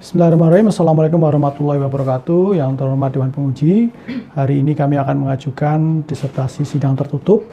Bismillahirrahmanirrahim. Assalamualaikum warahmatullahi wabarakatuh. Yang terhormat Dewan Penguji, hari ini kami akan mengajukan disertasi sidang tertutup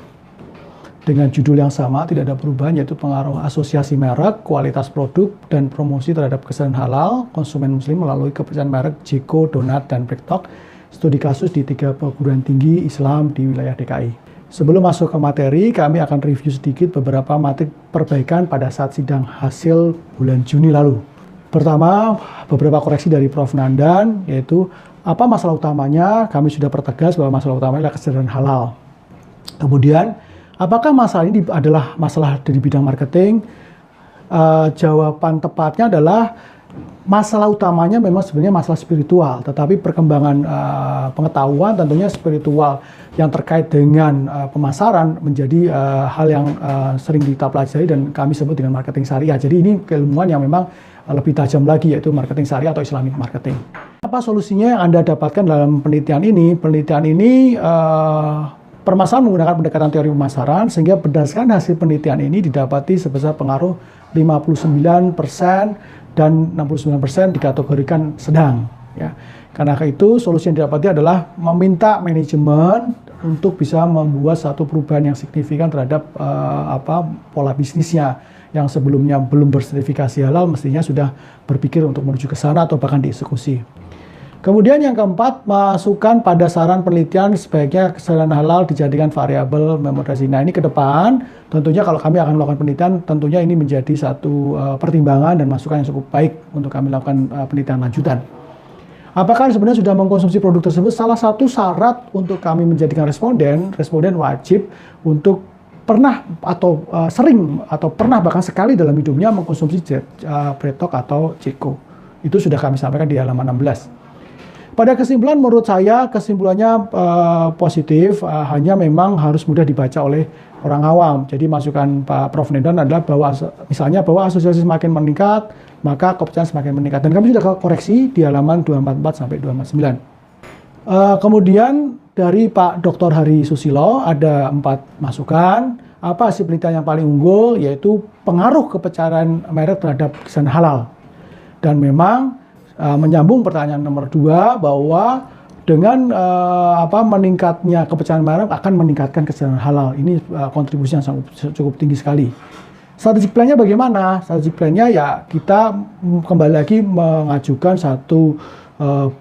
dengan judul yang sama, tidak ada perubahan, yaitu pengaruh asosiasi merek, kualitas produk, dan promosi terhadap kesadaran halal konsumen muslim melalui kepercayaan merek Jeko, Donat, dan BreakTalk. Studi kasus di 3 perguruan tinggi Islam di wilayah DKI. Sebelum masuk ke materi, kami akan review sedikit beberapa materi perbaikan pada saat sidang hasil bulan Juni lalu. Pertama, beberapa koreksi dari Prof. Nandan, yaitu apa masalah utamanya. Kami sudah pertegas bahwa masalah utamanya adalah kesadaran halal. Kemudian, apakah masalah ini adalah masalah dari bidang marketing? Jawaban tepatnya adalah masalah utamanya memang sebenarnya masalah spiritual, tetapi perkembangan pengetahuan tentunya spiritual yang terkait dengan pemasaran menjadi hal yang sering kita pelajari dan kami sebut dengan marketing syariah. Jadi ini keilmuan yang memang lebih tajam lagi, yaitu marketing syariah atau Islamic marketing. Apa solusinya yang Anda dapatkan dalam penelitian ini? Penelitian ini permasalahan menggunakan pendekatan teori pemasaran, sehingga berdasarkan hasil penelitian ini didapati sebesar pengaruh 59% dan 69% dikategorikan sedang. Ya. Karena itu solusi yang didapati adalah meminta manajemen untuk bisa membuat satu perubahan yang signifikan terhadap pola bisnisnya yang sebelumnya belum bersertifikasi halal, mestinya sudah berpikir untuk menuju ke sana atau bahkan dieksekusi. Kemudian yang keempat, masukkan pada saran penelitian sebaiknya kesadaran halal dijadikan variabel memoderasi. Nah, ini ke depan tentunya kalau kami akan melakukan penelitian, tentunya ini menjadi satu pertimbangan dan masukan yang cukup baik untuk kami lakukan penelitian lanjutan. Apakah sebenarnya sudah mengkonsumsi produk tersebut? Salah satu syarat untuk kami menjadikan responden wajib untuk pernah atau sering atau pernah bahkan sekali dalam hidupnya mengkonsumsi BreakTalk atau Jeko. Itu sudah kami sampaikan di halaman 16. Pada kesimpulan, menurut saya kesimpulannya positif, hanya memang harus mudah dibaca oleh orang awam. Jadi masukan Pak Prof. Nandan adalah bahwa misalnya bahwa asosiasi semakin meningkat, maka kepercayaan semakin meningkat. Dan kami sudah koreksi di halaman 244 sampai 249. Kemudian dari Pak Dr. Hari Susilo ada 4 masukan. Apa hasil penelitian yang paling unggul, yaitu pengaruh kepercayaan merek terhadap kesadaran halal. Dan memang menyambung pertanyaan nomor 2 bahwa dengan meningkatnya kepercayaan merek akan meningkatkan kesadaran halal. Ini kontribusi yang cukup tinggi sekali. Strategic plan-nya bagaimana? Strategic plan-nya ya kita kembali lagi mengajukan satu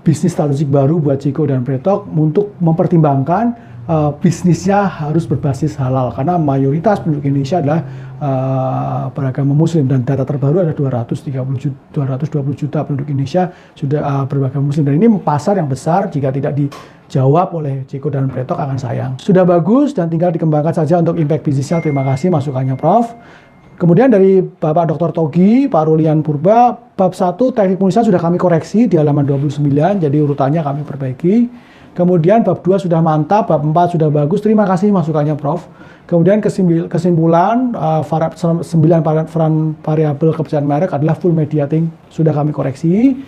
bisnis strategik baru buat Jeko dan BreakTalk untuk mempertimbangkan bisnisnya harus berbasis halal karena mayoritas penduduk Indonesia adalah beragama muslim dan data terbaru ada 220 juta penduduk Indonesia sudah beragama muslim, dan ini pasar yang besar. Jika tidak dijawab oleh Jeko dan BreakTalk akan sayang. Sudah bagus dan tinggal dikembangkan saja untuk impact bisnisnya. Terima kasih masukannya Prof. Kemudian dari Bapak Dr. Togi, Pak Rulian Purba, bab 1 teknik penulisan sudah kami koreksi di halaman 29, jadi urutannya kami perbaiki. Kemudian bab 2 sudah mantap, bab 4 sudah bagus, terima kasih masukannya Prof. Kemudian kesimpulan 9 peran variabel kepercayaan merek adalah full mediating, sudah kami koreksi.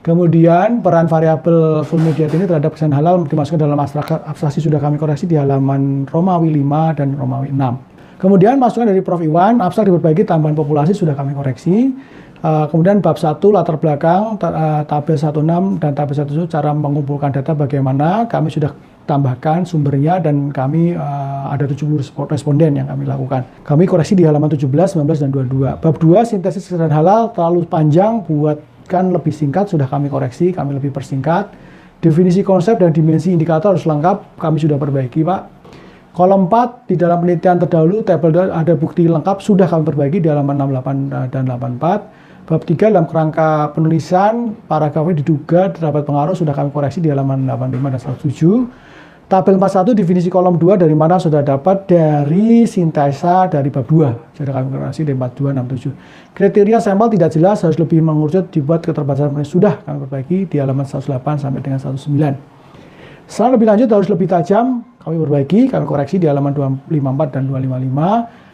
Kemudian peran variabel full mediating ini terhadap kesadaran halal dimasukkan dalam abstraksi sudah kami koreksi di halaman Romawi 5 dan Romawi 6. Kemudian masukan dari Prof. Iwan, abstrak diperbaiki tambahan populasi sudah kami koreksi. Kemudian bab 1 latar belakang, tabel 16 dan tabel 17 cara mengumpulkan data bagaimana, kami sudah tambahkan sumbernya dan kami ada 70 responden yang kami lakukan. Kami koreksi di halaman 17, 19, dan 22. Bab 2 sintesis kesadaran halal terlalu panjang, buatkan lebih singkat, sudah kami koreksi, kami lebih persingkat. Definisi konsep dan dimensi indikator harus lengkap, kami sudah perbaiki Pak. Kolom 4 di dalam penelitian terdahulu, tabel ada bukti lengkap, sudah kami perbaiki di halaman 68 dan 84. Bab 3 dalam kerangka penulisan, paragrafnya diduga terdapat pengaruh, sudah kami koreksi di halaman 85 dan 107. Tabel 41 definisi kolom 2 dari mana sudah dapat dari sintesa dari bab 2, sudah kami koreksi di 42, 67. Kriteria sampel tidak jelas, harus lebih mengerucut, dibuat keterbatasan penulis, sudah kami perbaiki di halaman 108 sampai dengan 109. Setelah lebih lanjut harus lebih tajam, kami perbaiki, kami koreksi di halaman 254 dan 255.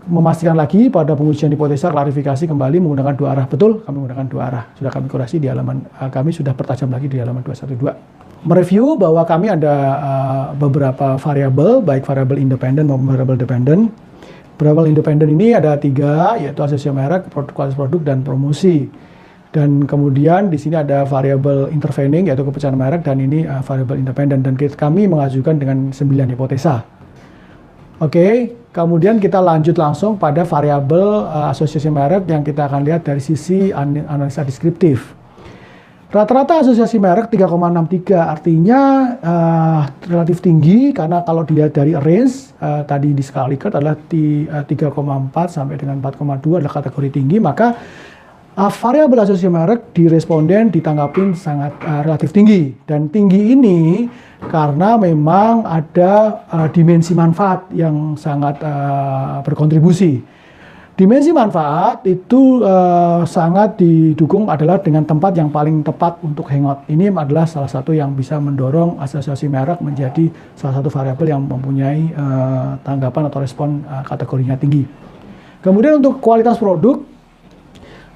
Memastikan lagi pada pengujian hipotesa klarifikasi kembali menggunakan 2 arah. Betul, kami menggunakan 2 arah. Sudah kami koreksi di halaman, kami sudah pertajam lagi di halaman 212. Mereview bahwa kami ada beberapa variabel, baik variabel independen maupun variabel dependen. Variabel independen ini ada 3, yaitu asosiasi merek, kualitas produk, dan promosi. Dan kemudian di sini ada variabel intervening yaitu kepercayaan merek, dan ini variabel independen, dan kami mengajukan dengan 9 hipotesa. Oke, kemudian kita lanjut langsung pada variabel asosiasi merek yang kita akan lihat dari sisi analisa deskriptif. Rata-rata asosiasi merek 3,63, artinya relatif tinggi, karena kalau dilihat dari range tadi di skala Likert adalah di 3,4 sampai dengan 4,2 adalah kategori tinggi, maka variabel asosiasi merek di responden ditanggapin sangat relatif tinggi. Dan tinggi ini karena memang ada dimensi manfaat yang sangat berkontribusi. Dimensi manfaat itu sangat didukung adalah dengan tempat yang paling tepat untuk hangout. Ini adalah salah satu yang bisa mendorong asosiasi merek menjadi salah satu variabel yang mempunyai tanggapan atau respon kategorinya tinggi. Kemudian untuk kualitas produk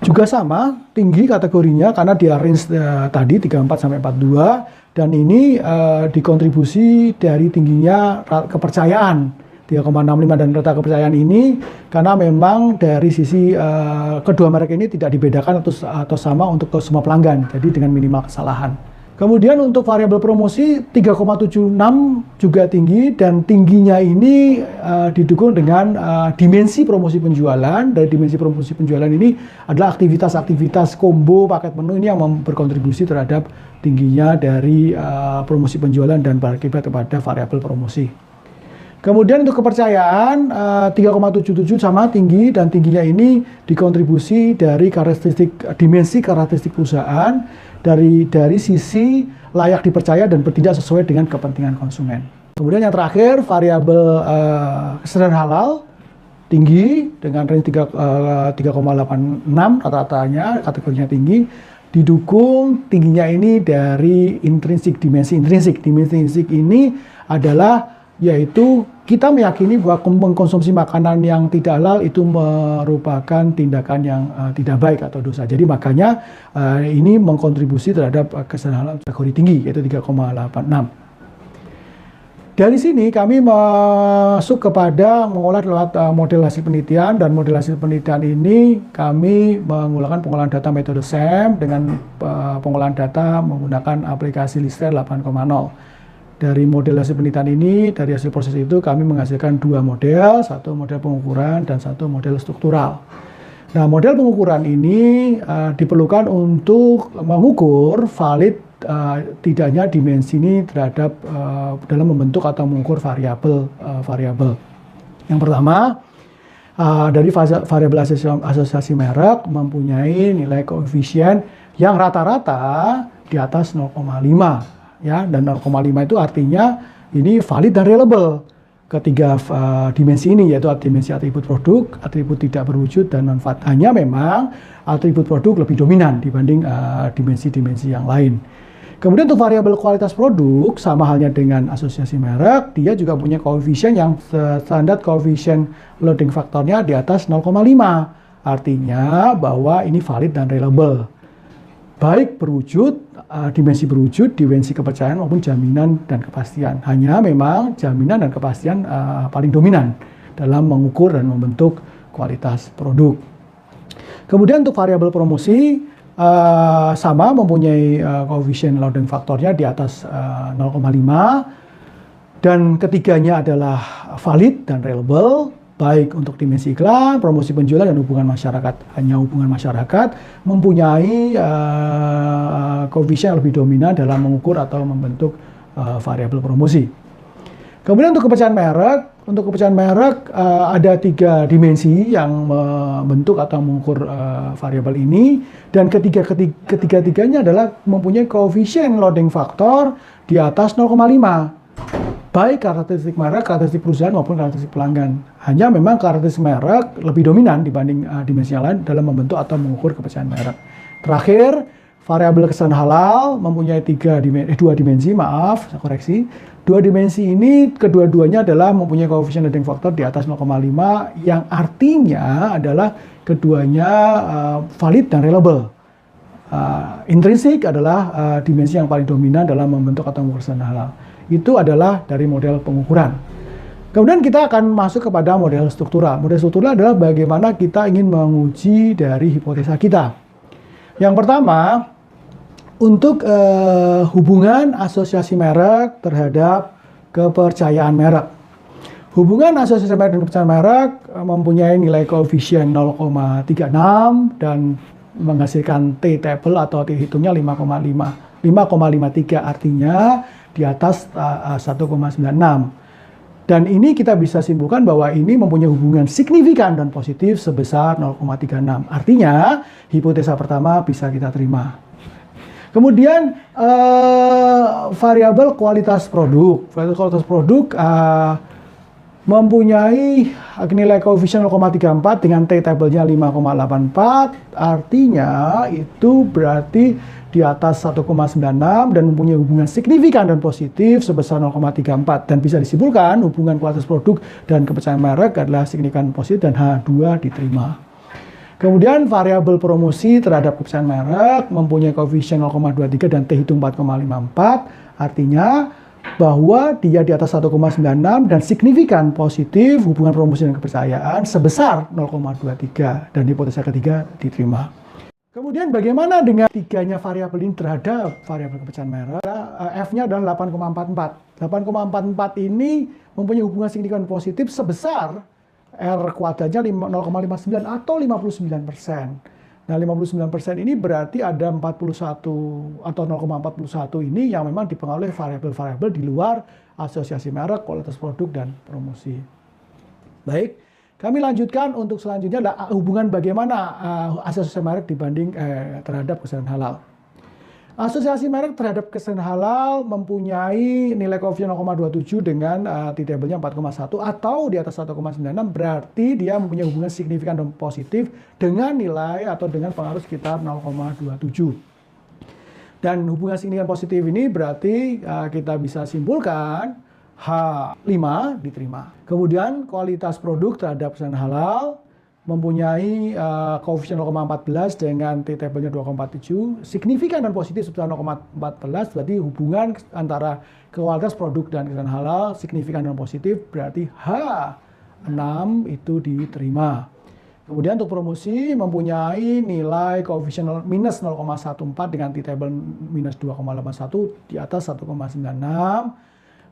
juga sama, tinggi kategorinya karena dia range tadi 34 sampai 42, dan ini dikontribusi dari tingginya kepercayaan 3,65, dan rata kepercayaan ini karena memang dari sisi kedua merek ini tidak dibedakan atau sama untuk semua pelanggan, jadi dengan minimal kesalahan. Kemudian untuk variabel promosi 3,76 juga tinggi, dan tingginya ini didukung dengan dimensi promosi penjualan. Dari dimensi promosi penjualan ini adalah aktivitas-aktivitas combo paket menu ini yang berkontribusi terhadap tingginya dari promosi penjualan dan berakibat kepada variabel promosi. Kemudian untuk kepercayaan 3,77 sama tinggi, dan tingginya ini dikontribusi dari dimensi karakteristik perusahaan dari sisi layak dipercaya dan bertindak sesuai dengan kepentingan konsumen. Kemudian yang terakhir variabel kesadaran halal tinggi dengan range 3,86 rata-ratanya, kategorinya tinggi, didukung tingginya ini dari dimensi intrinsik. Dimensi intrinsik ini adalah yaitu kita meyakini bahwa mengkonsumsi makanan yang tidak halal itu merupakan tindakan yang tidak baik atau dosa. Jadi makanya ini mengkontribusi terhadap kesadaran halal kategori tinggi, yaitu 3,86. Dari sini kami masuk kepada mengolah lewat model hasil penelitian, dan model hasil penelitian ini kami menggunakan pengolahan data metode SAM dengan pengolahan data menggunakan aplikasi Listre 8.0. Dari model hasil penelitian ini, dari hasil proses itu kami menghasilkan dua model, satu model pengukuran dan satu model struktural. Nah, model pengukuran ini diperlukan untuk mengukur valid tidaknya dimensi ini terhadap dalam membentuk atau mengukur variabel. Yang pertama, dari variabel asosiasi merek mempunyai nilai koefisien yang rata-rata di atas 0,5. Ya, dan 0,5 itu artinya ini valid dan reliable. Ketiga dimensi ini, yaitu dimensi atribut produk, atribut tidak berwujud, dan manfaat. Hanya memang atribut produk lebih dominan dibanding dimensi-dimensi yang lain. Kemudian untuk variabel kualitas produk, sama halnya dengan asosiasi merek, dia juga punya koefisien yang standar koefisien loading faktornya di atas 0,5. Artinya bahwa ini valid dan reliable. Baik dimensi berwujud, dimensi kepercayaan maupun jaminan dan kepastian. Hanya memang jaminan dan kepastian paling dominan dalam mengukur dan membentuk kualitas produk. Kemudian untuk variabel promosi sama mempunyai koefisien loading faktornya di atas 0,5, dan ketiganya adalah valid dan reliable. Baik untuk dimensi iklan, promosi penjualan, dan hubungan masyarakat. Hanya hubungan masyarakat mempunyai koefisien yang lebih dominan dalam mengukur atau membentuk variabel promosi. Kemudian untuk kepercayaan merek, ada 3 dimensi yang membentuk atau mengukur variabel ini, dan ketiga-tiganya adalah mempunyai koefisien loading faktor di atas 0,5. Baik karakteristik merek, karakteristik perusahaan maupun karakteristik pelanggan. Hanya memang karakteristik merek lebih dominan dibanding dimensi yang lain dalam membentuk atau mengukur kepercayaan merek. Terakhir, variabel kesadaran halal mempunyai 2 dimensi, saya koreksi. 2 dimensi ini kedua-duanya adalah mempunyai koefisien loading factor di atas 0,5, yang artinya adalah keduanya valid dan reliable. Intrinsik adalah dimensi yang paling dominan dalam membentuk atau mengukur kesadaran halal. Itu adalah dari model pengukuran. Kemudian kita akan masuk kepada model struktural. Model struktural adalah bagaimana kita ingin menguji dari hipotesa kita. Yang pertama, untuk hubungan asosiasi merek terhadap kepercayaan merek. Hubungan asosiasi merek dan kepercayaan merek mempunyai nilai koefisien 0,36 dan menghasilkan T-table atau T-hitungnya 5,53, artinya di atas 1,96. Dan ini kita bisa simpulkan bahwa ini mempunyai hubungan signifikan dan positif sebesar 0,36. Artinya, hipotesa pertama bisa kita terima. Kemudian, variabel kualitas produk. Variabel kualitas produk mempunyai nilai koefisien 0,34 dengan T-table-nya 5,84. Artinya, itu berarti di atas 1,96 dan mempunyai hubungan signifikan dan positif sebesar 0,34. Dan bisa disimpulkan hubungan kualitas produk dan kepercayaan merek adalah signifikan positif dan H2 diterima. Kemudian variabel promosi terhadap kepercayaan merek mempunyai koefisien 0,23 dan T hitung 4,54. Artinya bahwa dia di atas 1,96 dan signifikan positif hubungan promosi dan kepercayaan sebesar 0,23 dan hipotesa ketiga diterima. Kemudian bagaimana dengan tiganya variabel ini terhadap variabel kepercayaan merek? F-nya adalah 8,44. 8,44 ini mempunyai hubungan signifikan positif sebesar R kuadratnya 0,59 atau 59%. Nah, 59% ini berarti ada 41 atau 0,41 ini yang memang dipengaruhi oleh variabel-variabel di luar asosiasi merek, kualitas produk, dan promosi. Baik. Kami lanjutkan untuk selanjutnya adalah hubungan bagaimana asosiasi merek dibanding terhadap kesadaran halal. Asosiasi merek terhadap kesadaran halal mempunyai nilai koefisien 0,27 dengan T-table-nya 4,1 atau di atas 1,96, berarti dia mempunyai hubungan signifikan dan positif dengan nilai atau dengan pengaruh sekitar 0,27. Dan hubungan signifikan positif ini berarti kita bisa simpulkan H5 diterima. Kemudian kualitas produk terhadap kesadaran halal mempunyai koefisien 0,14 dengan T-table-nya 2,47. Signifikan dan positif sebesar 0,14, berarti hubungan antara kualitas produk dan kesadaran halal signifikan dan positif, berarti H6 itu diterima. Kemudian untuk promosi mempunyai nilai koefisien minus 0,14 dengan T-table minus 2,81 di atas 1,96.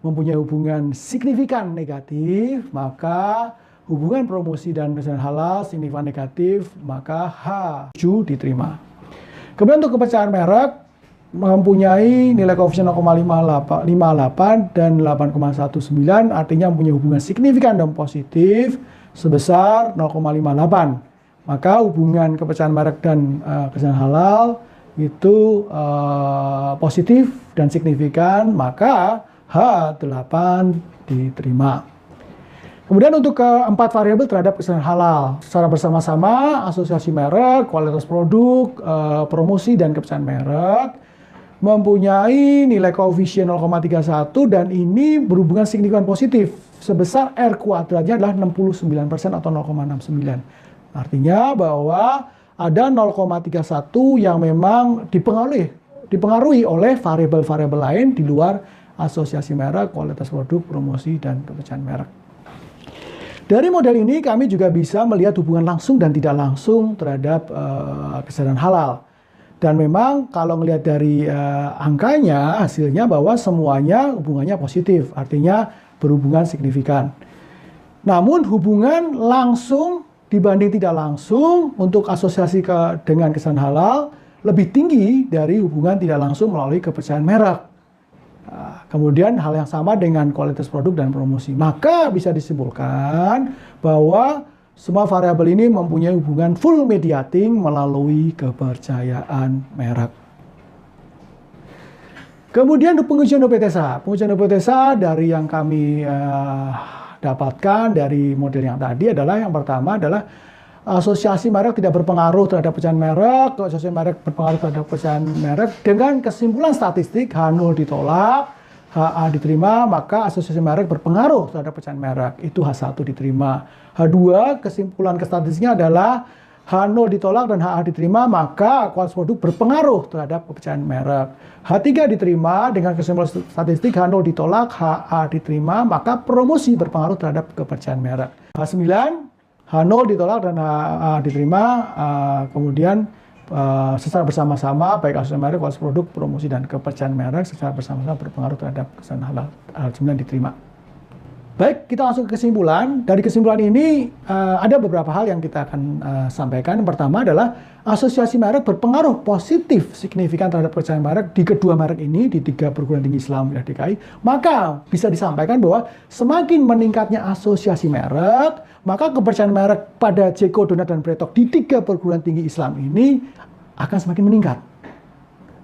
Mempunyai hubungan signifikan negatif, maka hubungan promosi dan kesadaran halal signifikan negatif, maka H7 diterima. Kemudian untuk kepercayaan merek mempunyai nilai koefisien 0,58 dan 8,19, artinya mempunyai hubungan signifikan dan positif sebesar 0,58. Maka hubungan kepercayaan merek dan kesadaran halal itu positif dan signifikan, maka H8 diterima. Kemudian untuk keempat variabel terhadap kesadaran halal, secara bersama-sama asosiasi merek, kualitas produk, promosi dan kepercayaan merek mempunyai nilai koefisien 0,31 dan ini berhubungan signifikan positif sebesar R kuadratnya adalah 69% atau 0,69. Artinya bahwa ada 0,31 yang memang dipengaruhi oleh variabel-variabel lain di luar asosiasi merek, kualitas produk, promosi, dan kepercayaan merek. Dari model ini kami juga bisa melihat hubungan langsung dan tidak langsung terhadap kesadaran halal. Dan memang kalau melihat dari angkanya, hasilnya bahwa semuanya hubungannya positif, artinya berhubungan signifikan. Namun hubungan langsung dibanding tidak langsung untuk asosiasi dengan kesadaran halal lebih tinggi dari hubungan tidak langsung melalui kepercayaan merek. Kemudian hal yang sama dengan kualitas produk dan promosi. Maka bisa disimpulkan bahwa semua variabel ini mempunyai hubungan full mediating melalui kepercayaan merek. Kemudian pengujian hipotesa. Pengujian hipotesa dari yang kami dapatkan dari model yang tadi adalah yang pertama adalah asosiasi merek tidak berpengaruh terhadap kepercayaan merek, asosiasi merek berpengaruh terhadap kepercayaan merek dengan kesimpulan statistik H0 ditolak, HA diterima, maka asosiasi merek berpengaruh terhadap kepercayaan merek, itu H1 diterima. H2 kesimpulan statistiknya adalah H0 ditolak dan HA diterima, maka kualitas produk berpengaruh terhadap kepercayaan merek. H3 diterima dengan kesimpulan statistik H0 ditolak, HA diterima, maka promosi berpengaruh terhadap kepercayaan merek. H9 H0 ditolak dan HA diterima, kemudian secara bersama-sama, baik asosiasi merek, kualitas produk, promosi, dan kepercayaan merek secara bersama-sama berpengaruh terhadap kesan halal jaminan diterima. Baik, kita langsung ke kesimpulan. Dari kesimpulan ini ada beberapa hal yang kita akan sampaikan. Yang pertama adalah asosiasi merek berpengaruh positif signifikan terhadap kepercayaan merek di kedua merek ini, di 3 perguruan tinggi Islam wilayah DKI. Maka bisa disampaikan bahwa semakin meningkatnya asosiasi merek, maka kepercayaan merek pada Jeko, Donat, dan Bretok di 3 perguruan tinggi Islam ini akan semakin meningkat.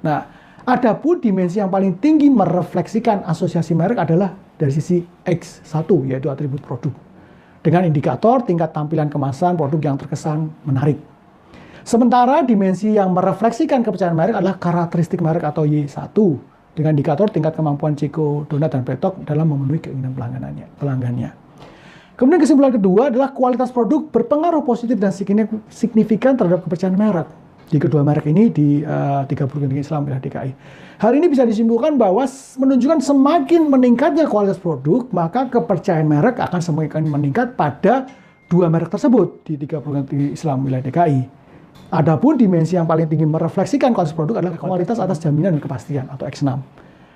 Nah, adapun dimensi yang paling tinggi merefleksikan asosiasi merek adalah dari sisi X1, yaitu atribut produk. Dengan indikator tingkat tampilan kemasan produk yang terkesan menarik. Sementara dimensi yang merefleksikan kepercayaan merek adalah karakteristik merek atau Y1. Dengan indikator tingkat kemampuan Jeko, Donat, dan Bretok dalam memenuhi keinginan pelanggannya. Kemudian kesimpulan kedua adalah kualitas produk berpengaruh positif dan signifikan terhadap kepercayaan merek. Di kedua merek ini di 3 perguruan tinggi Islam wilayah DKI. Hal ini bisa disimpulkan bahwa menunjukkan semakin meningkatnya kualitas produk, maka kepercayaan merek akan semakin meningkat pada 2 merek tersebut di 3 perguruan tinggi Islam wilayah DKI. Adapun dimensi yang paling tinggi merefleksikan kualitas produk adalah kualitas atas jaminan dan kepastian atau X6.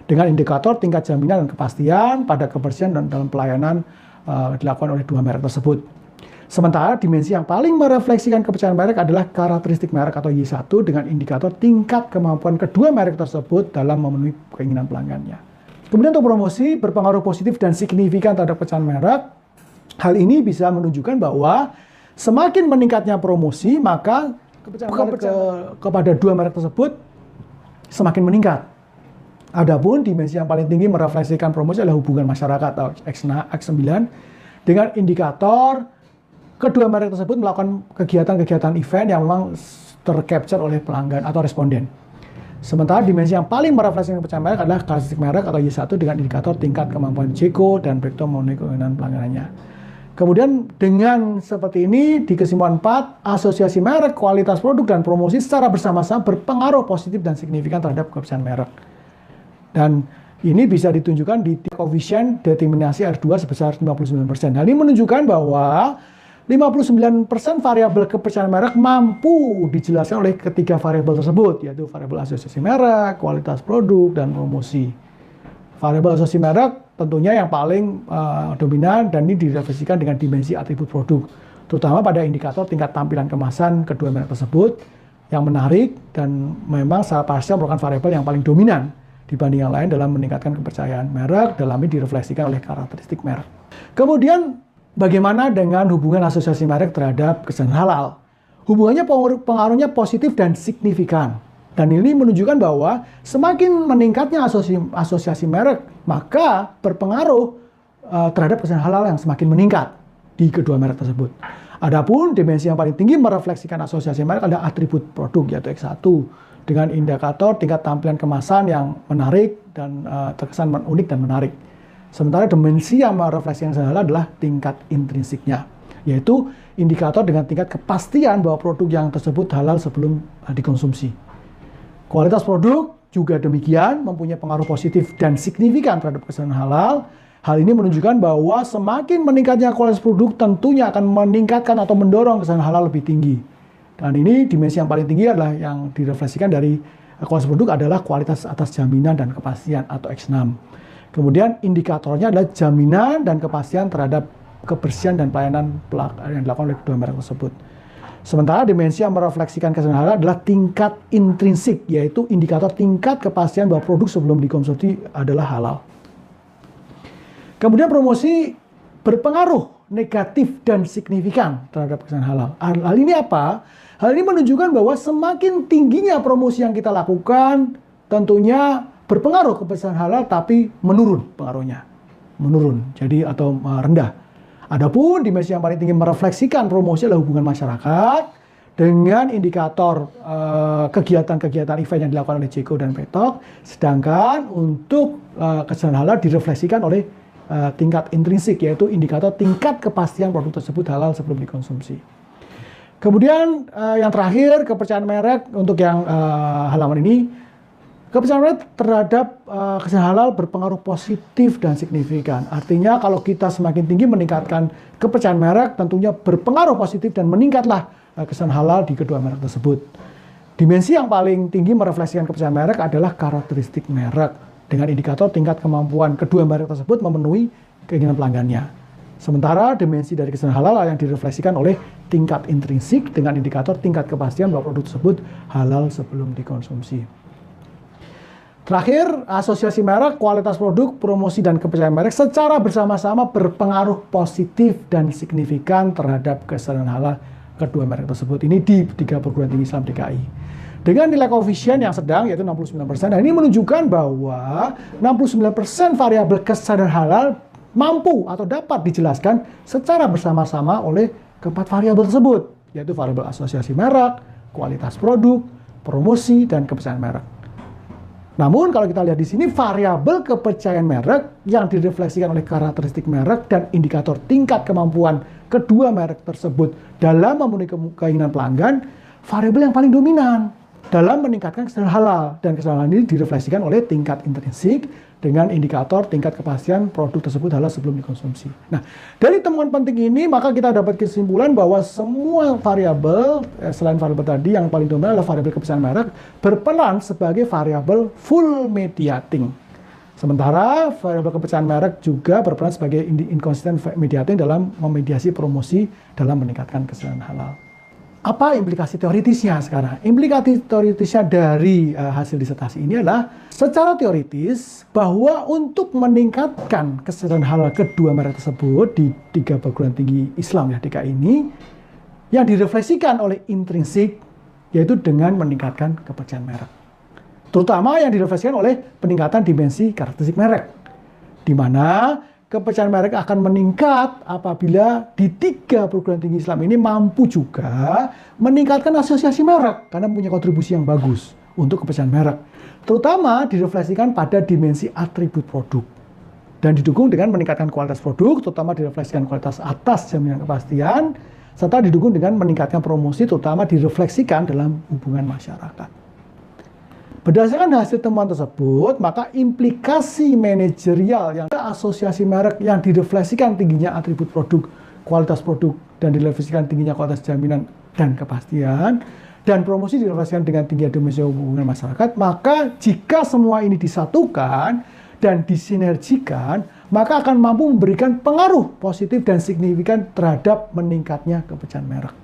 Dengan indikator tingkat jaminan dan kepastian pada kebersihan dan dalam pelayanan dilakukan oleh 2 merek tersebut. Sementara dimensi yang paling merefleksikan kepercayaan merek adalah karakteristik merek atau Y1 dengan indikator tingkat kemampuan kedua merek tersebut dalam memenuhi keinginan pelanggannya. Kemudian untuk promosi berpengaruh positif dan signifikan terhadap kepercayaan merek. Hal ini bisa menunjukkan bahwa semakin meningkatnya promosi, maka kepercayaan kepada 2 merek tersebut semakin meningkat. Adapun dimensi yang paling tinggi merefleksikan promosi adalah hubungan masyarakat atau X9 dengan indikator kedua merek tersebut melakukan kegiatan-kegiatan event yang memang tercapture oleh pelanggan atau responden. Sementara dimensi yang paling merefleksikan kepercayaan merek adalah karakteristik merek atau Y1 dengan indikator tingkat kemampuan Jeko dan Bretok memenuhi keinginan pelanggannya. Kemudian dengan seperti ini di kesimpulan 4, asosiasi merek, kualitas produk, dan promosi secara bersama-sama berpengaruh positif dan signifikan terhadap kepercayaan merek. Dan ini bisa ditunjukkan di koefisien determinasi R2 sebesar 59%. Hal ini menunjukkan bahwa 59% variabel kepercayaan merek mampu dijelaskan oleh ketiga variabel tersebut, yaitu variabel asosiasi merek, kualitas produk, dan promosi. Variabel asosiasi merek tentunya yang paling dominan dan ini direfleksikan dengan dimensi atribut produk, terutama pada indikator tingkat tampilan kemasan kedua merek tersebut yang menarik dan memang secara parsial merupakan variabel yang paling dominan dibanding yang lain dalam meningkatkan kepercayaan merek, dalam ini direfleksikan oleh karakteristik merek. Kemudian bagaimana dengan hubungan asosiasi merek terhadap kesan halal? Hubungannya pengaruhnya positif dan signifikan. Dan ini menunjukkan bahwa semakin meningkatnya asosiasi merek, maka berpengaruh terhadap kesan halal yang semakin meningkat di kedua merek tersebut. Adapun dimensi yang paling tinggi merefleksikan asosiasi merek adalah atribut produk, yaitu X1, dengan indikator tingkat tampilan kemasan yang menarik dan terkesan unik dan menarik. Sementara dimensi yang merefleksikan kesan halal adalah tingkat intrinsiknya, yaitu indikator dengan tingkat kepastian bahwa produk yang tersebut halal sebelum dikonsumsi. Kualitas produk juga demikian mempunyai pengaruh positif dan signifikan terhadap kesan halal. Hal ini menunjukkan bahwa semakin meningkatnya kualitas produk tentunya akan meningkatkan atau mendorong kesan halal lebih tinggi. Dan ini dimensi yang paling tinggi adalah yang direfleksikan dari kualitas produk adalah kualitas atas jaminan dan kepastian atau X6. Kemudian indikatornya adalah jaminan dan kepastian terhadap kebersihan dan pelayanan yang dilakukan oleh kedua merek tersebut. Sementara dimensi yang merefleksikan kesan halal adalah tingkat intrinsik, yaitu indikator tingkat kepastian bahwa produk sebelum dikonsumsi adalah halal. Kemudian promosi berpengaruh negatif dan signifikan terhadap kesan halal. Hal ini apa? Hal ini menunjukkan bahwa semakin tingginya promosi yang kita lakukan, tentunya berpengaruh ke kesan halal, tapi menurun pengaruhnya. Menurun, jadi atau rendah. Adapun dimensi yang paling tinggi merefleksikan promosi adalah hubungan masyarakat dengan indikator kegiatan-kegiatan event yang dilakukan oleh Jeko dan Bretok, sedangkan untuk kesan halal direfleksikan oleh tingkat intrinsik, yaitu indikator tingkat kepastian produk tersebut halal sebelum dikonsumsi. Kemudian yang terakhir, kepercayaan merek untuk yang halaman ini. Kepercayaan merek terhadap kesan halal berpengaruh positif dan signifikan. Artinya kalau kita semakin tinggi meningkatkan kepercayaan merek, tentunya berpengaruh positif dan meningkatlah kesan halal di kedua merek tersebut. Dimensi yang paling tinggi merefleksikan kepercayaan merek adalah karakteristik merek dengan indikator tingkat kemampuan kedua merek tersebut memenuhi keinginan pelanggannya. Sementara dimensi dari kesadaran halal yang direfleksikan oleh tingkat intrinsik dengan indikator tingkat kepastian bahwa produk tersebut halal sebelum dikonsumsi. Terakhir, asosiasi merek, kualitas produk, promosi, dan kepercayaan merek secara bersama-sama berpengaruh positif dan signifikan terhadap kesadaran halal kedua merek tersebut. Ini di 3 perguruan tinggi Islam DKI. Dengan nilai koefisien yang sedang, yaitu 69%, dan ini menunjukkan bahwa 69% variabel kesadaran halal mampu atau dapat dijelaskan secara bersama-sama oleh keempat variabel tersebut, yaitu variabel asosiasi merek, kualitas produk, promosi, dan kepercayaan merek. Namun kalau kita lihat di sini variabel kepercayaan merek yang direfleksikan oleh karakteristik merek dan indikator tingkat kemampuan kedua merek tersebut dalam memenuhi keinginan pelanggan, variabel yang paling dominan dalam meningkatkan kesadaran halal, dan kesadaran halal ini direfleksikan oleh tingkat intrinsik dengan indikator tingkat kepastian produk tersebut halal sebelum dikonsumsi. Nah, dari temuan penting ini maka kita dapat kesimpulan bahwa semua variabel selain variabel tadi yang paling dominan adalah variabel kepercayaan merek berperan sebagai variabel full mediating. Sementara variabel kepercayaan merek juga berperan sebagai inconsistent mediating dalam memediasi promosi dalam meningkatkan kesadaran halal. Apa implikasi teoritisnya sekarang? Implikasi teoritisnya dari hasil disertasi ini adalah secara teoritis bahwa untuk meningkatkan kesadaran halal kedua merek tersebut di 3 perguruan tinggi Islam ya DKI ini yang direfleksikan oleh intrinsik, yaitu dengan meningkatkan kepercayaan merek. Terutama yang direfleksikan oleh peningkatan dimensi karakteristik merek, di mana kepercayaan merek akan meningkat apabila di 3 perguruan tinggi Islam ini mampu juga meningkatkan asosiasi merek karena punya kontribusi yang bagus untuk kepercayaan merek. Terutama direfleksikan pada dimensi atribut produk dan didukung dengan meningkatkan kualitas produk, terutama direfleksikan kualitas atas jaminan kepastian, serta didukung dengan meningkatkan promosi, terutama direfleksikan dalam hubungan masyarakat. Berdasarkan hasil temuan tersebut, maka implikasi manajerial yang asosiasi merek yang direfleksikan tingginya atribut produk, kualitas produk, dan direfleksikan tingginya kualitas jaminan dan kepastian, dan promosi direfleksikan dengan tingginya dimensi hubungan masyarakat, maka jika semua ini disatukan dan disinergikan, maka akan mampu memberikan pengaruh positif dan signifikan terhadap meningkatnya kepercayaan merek,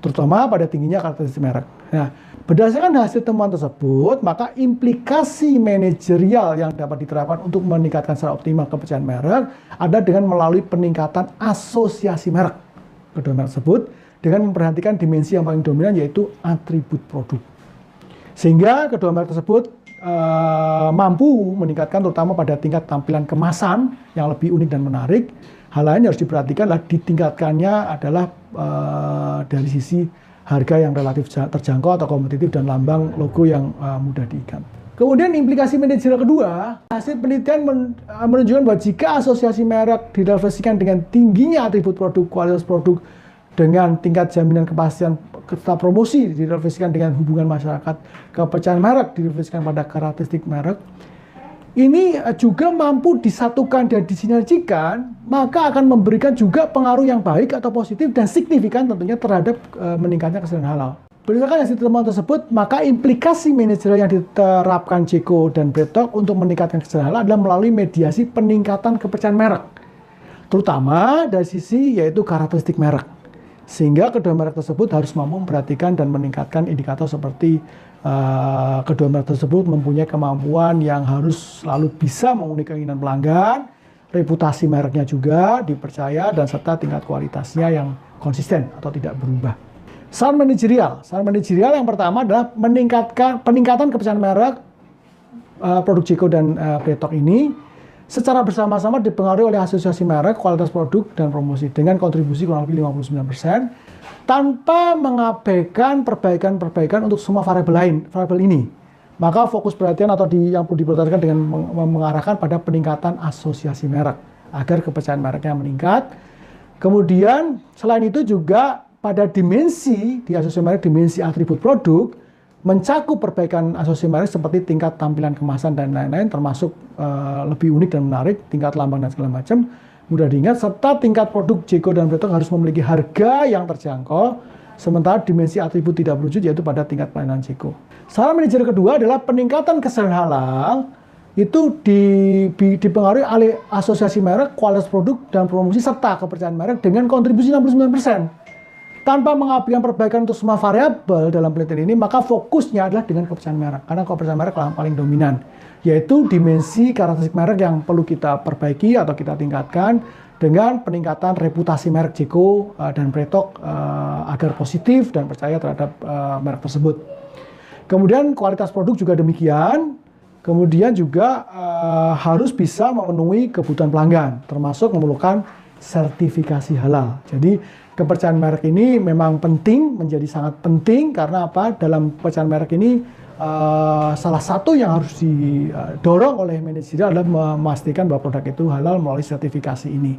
terutama pada tingginya karakteristik merek. Nah, berdasarkan hasil temuan tersebut, maka implikasi manajerial yang dapat diterapkan untuk meningkatkan secara optimal kepercayaan merek ada dengan melalui peningkatan asosiasi merek kedua merek tersebut dengan memperhatikan dimensi yang paling dominan, yaitu atribut produk. Sehingga kedua merek tersebut mampu meningkatkan terutama pada tingkat tampilan kemasan yang lebih unik dan menarik. Hal lain yang harus diperhatikan adalah ditingkatkannya adalah dari sisi harga yang relatif terjangkau atau kompetitif dan lambang logo yang mudah diingat. Kemudian implikasi manajerial kedua, hasil penelitian menunjukkan bahwa jika asosiasi merek direfleksikan dengan tingginya atribut produk, kualitas produk, dengan tingkat jaminan kepastian serta promosi direfleksikan dengan hubungan masyarakat, kepercayaan merek direfleksikan pada karakteristik merek, ini juga mampu disatukan dan disinergikan, maka akan memberikan juga pengaruh yang baik atau positif dan signifikan tentunya terhadap meningkatnya kesadaran halal. Berdasarkan hasil temuan tersebut, maka implikasi manajerial yang diterapkan Ceko dan Bretok untuk meningkatkan kesadaran halal adalah melalui mediasi peningkatan kepercayaan merek, terutama dari sisi yaitu karakteristik merek. Sehingga kedua merek tersebut harus mampu memperhatikan dan meningkatkan indikator seperti kedua merek tersebut mempunyai kemampuan yang harus selalu bisa memenuhi keinginan pelanggan, reputasi mereknya juga dipercaya, dan serta tingkat kualitasnya yang konsisten atau tidak berubah. Saran manajerial yang pertama adalah peningkatan kepercayaan merek produk Ceko dan Bretok ini secara bersama-sama dipengaruhi oleh asosiasi merek, kualitas produk, dan promosi dengan kontribusi kurang lebih 59%, tanpa mengabaikan perbaikan-perbaikan untuk semua variabel ini. Maka fokus perhatian atau yang perlu diperhatikan dengan mengarahkan pada peningkatan asosiasi merek agar kepercayaan mereknya meningkat. Kemudian selain itu juga pada dimensi di asosiasi merek, dimensi atribut produk, mencakup perbaikan asosiasi merek seperti tingkat tampilan kemasan dan lain-lain, termasuk lebih unik dan menarik, tingkat lambang dan segala macam, mudah diingat, serta tingkat produk Ceko dan Bretok harus memiliki harga yang terjangkau Sementara dimensi atribut tidak berwujud yaitu pada tingkat pelayanan Jeko. Saran manajer kedua adalah peningkatan kesadaran halal itu dipengaruhi oleh asosiasi merek, kualitas produk, dan promosi serta kepercayaan merek dengan kontribusi 69%. Tanpa mengabaikan perbaikan untuk semua variabel dalam penelitian ini, maka fokusnya adalah dengan kepercayaan merek. Karena kepercayaan merek yang paling dominan, yaitu dimensi karakteristik merek yang perlu kita perbaiki atau kita tingkatkan dengan peningkatan reputasi merek Jeko dan Pretok agar positif dan percaya terhadap merek tersebut. Kemudian kualitas produk juga demikian. Kemudian juga harus bisa memenuhi kebutuhan pelanggan, termasuk memerlukan sertifikasi halal. Jadi kepercayaan merek ini memang penting, menjadi sangat penting karena apa? Dalam kepercayaan merek ini salah satu yang harus didorong oleh manajer adalah memastikan bahwa produk itu halal melalui sertifikasi ini.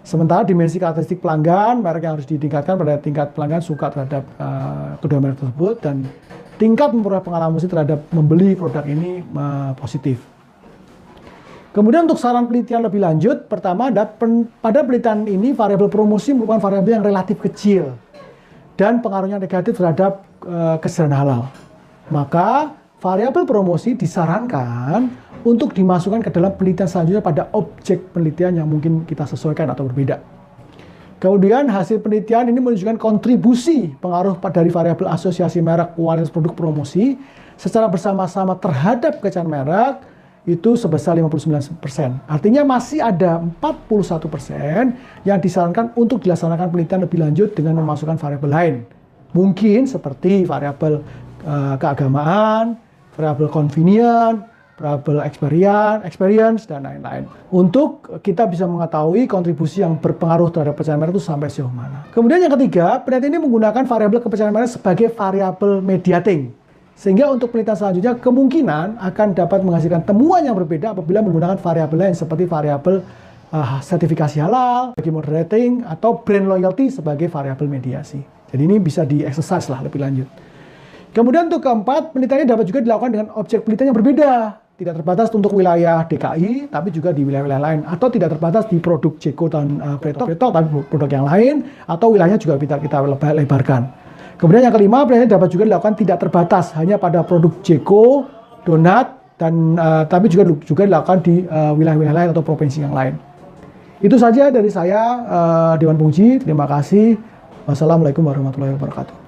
Sementara dimensi karakteristik pelanggan, merek yang harus ditingkatkan pada tingkat pelanggan suka terhadap kedua merek tersebut dan tingkat memperoleh pengalaman terhadap membeli produk ini positif. Kemudian untuk saran penelitian lebih lanjut, pertama pada penelitian ini variabel promosi merupakan variabel yang relatif kecil dan pengaruhnya negatif terhadap kesadaran halal. Maka variabel promosi disarankan untuk dimasukkan ke dalam penelitian selanjutnya pada objek penelitian yang mungkin kita sesuaikan atau berbeda. Kemudian hasil penelitian ini menunjukkan kontribusi pengaruh dari variabel asosiasi merek, kualitas produk, promosi secara bersama-sama terhadap kepercayaan merek itu sebesar 59%. Artinya masih ada 41% yang disarankan untuk dilaksanakan penelitian lebih lanjut dengan memasukkan variabel lain. Mungkin seperti variabel keagamaan, variabel convenience, variabel experience, dan lain-lain. Untuk kita bisa mengetahui kontribusi yang berpengaruh terhadap kepercayaan merek itu sampai sejauh mana. Kemudian yang ketiga, penelitian ini menggunakan variabel kepercayaan merek sebagai variabel mediating. Sehingga untuk penelitian selanjutnya kemungkinan akan dapat menghasilkan temuan yang berbeda apabila menggunakan variabel lain seperti variabel sertifikasi halal, bagi moderating, atau brand loyalty sebagai variabel mediasi. Jadi ini bisa di-exercise lah lebih lanjut. Kemudian untuk keempat, penelitiannya dapat juga dilakukan dengan objek penelitian yang berbeda. Tidak terbatas untuk wilayah DKI, tapi juga di wilayah-wilayah lain. Atau tidak terbatas di produk Jeko dan Pretok, tapi produk yang lain, atau wilayahnya juga kita lebarkan. Kemudian yang kelima, penelitian dapat juga dilakukan tidak terbatas hanya pada produk Jeko, Donat, dan tapi juga dilakukan di wilayah-wilayah lain atau provinsi yang lain. Itu saja dari saya, Dewan Penguji. Terima kasih. Wassalamualaikum warahmatullahi wabarakatuh.